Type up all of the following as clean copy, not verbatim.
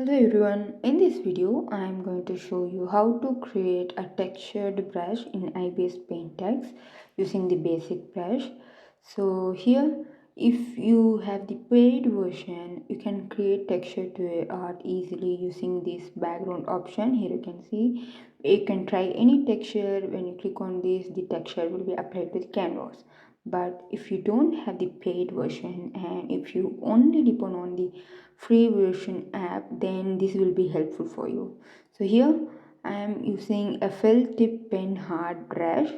Hello everyone, in this video I am going to show you how to create a textured brush in IBIS Paint X using the basic brush. So here, if you have the paid version, you can create texture to your art easily using this background option. Here you can see, you can try any texture. When you click on this, the texture will be applied to the canvas. But if you don't have the paid version and if you only depend on the free version app, then this will be helpful for you. So here I am using a felt tip pen hard brush.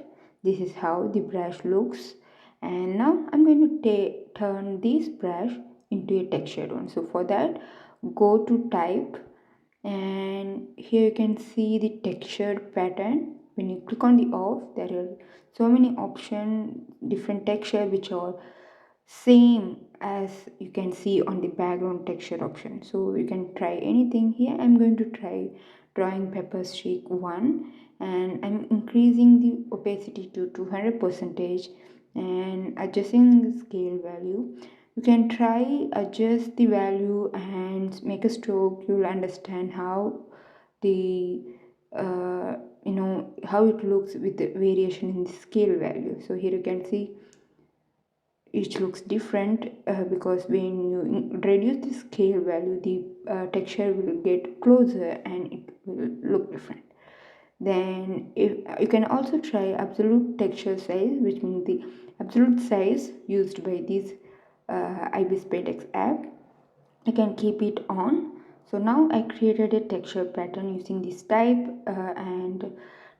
This is how the brush looks, and now I'm going to turn this brush into a textured one. So for that, go to type, and here you can see the textured pattern. When you click on the off, there are so many options, different texture which are same as you can see on the background texture option. So you can try anything. Here I'm going to try drawing pepper streak 1, and I'm increasing the opacity to 200 percentage and adjusting the scale value. You can try adjust the value and make a stroke. You'll understand how the how it looks with the variation in the scale value. So here you can see each looks different because when you reduce the scale value, the texture will get closer and it will look different. Then if you can also try absolute texture size, which means the absolute size used by this IBIS Paint X app. I can keep it on. So now I created a texture pattern using this type and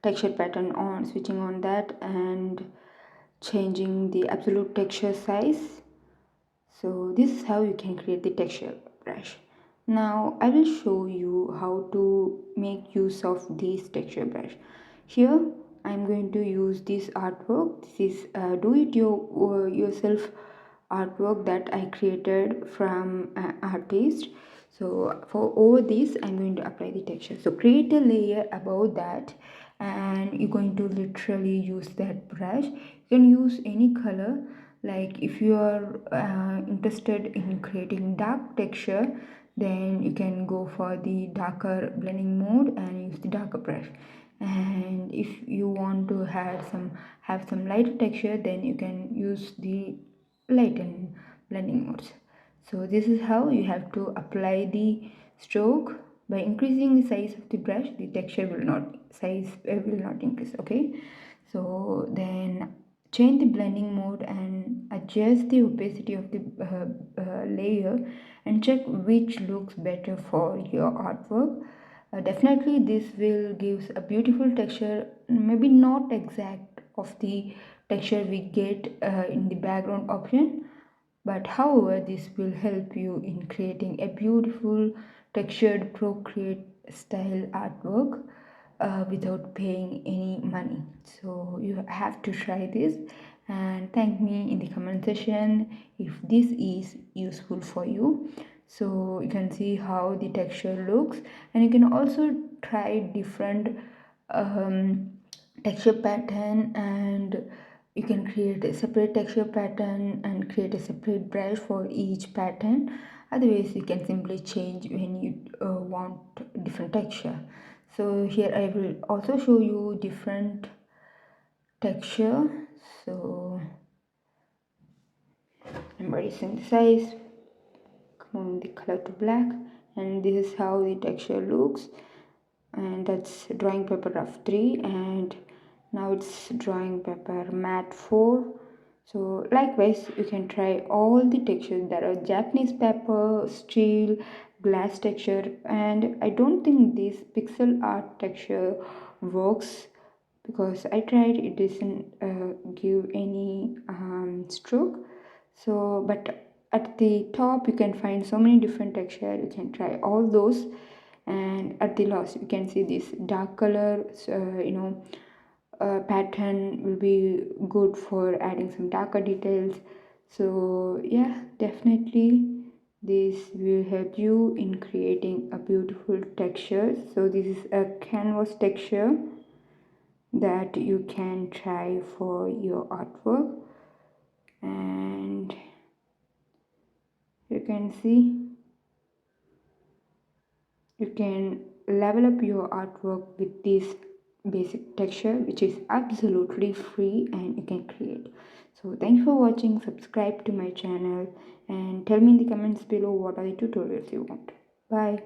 texture pattern on, switching on that and changing the absolute texture size. So this is how you can create the texture brush. Now I will show you how to make use of this texture brush. Here I'm going to use this artwork. This is do it yourself artwork that I created from an artist. So for over this I'm going to apply the texture. So create a layer above that, and you're going to literally use that brush. You can use any color. Like if you are interested in creating dark texture, then you can go for the darker blending mode and use the darker brush. And if you want to have some lighter texture, then you can use the lighten blending modes. So this is how you have to apply the stroke. By increasing the size of the brush, the texture will not increase. Okay, so then change the blending mode and adjust the opacity of the layer and check which looks better for your artwork. Definitely this will gives a beautiful texture, maybe not exact of the texture we get in the background option, but however this will help you in creating a beautiful textured procreate style artwork without paying any money. So you have to try this and thank me in the comment section if this is useful for you. So you can see how the texture looks, and you can also try different texture pattern, and you can create a separate texture pattern and create a separate brush for each pattern. Otherwise you can simply change when you want different texture. So here I will also show you different texture. So I'm raising the size, moving the color to black, and this is how the texture looks. And that's drawing paper rough 3, and now it's drawing paper matte 4. So likewise you can try all the textures. There are Japanese paper, steel, glass texture, and I don't think this pixel art texture works because I tried, it doesn't give any stroke. So but at the top you can find so many different texture. You can try all those, and at the last you can see this dark color pattern will be good for adding some darker details. So yeah, definitely this will help you in creating a beautiful texture. So this is a canvas texture that you can try for your artwork, and you can see you can level up your artwork with this basic texture, which is absolutely free and you can create. So thank you for watching. Subscribe to my channel and tell me in the comments below what are the tutorials you want. Bye.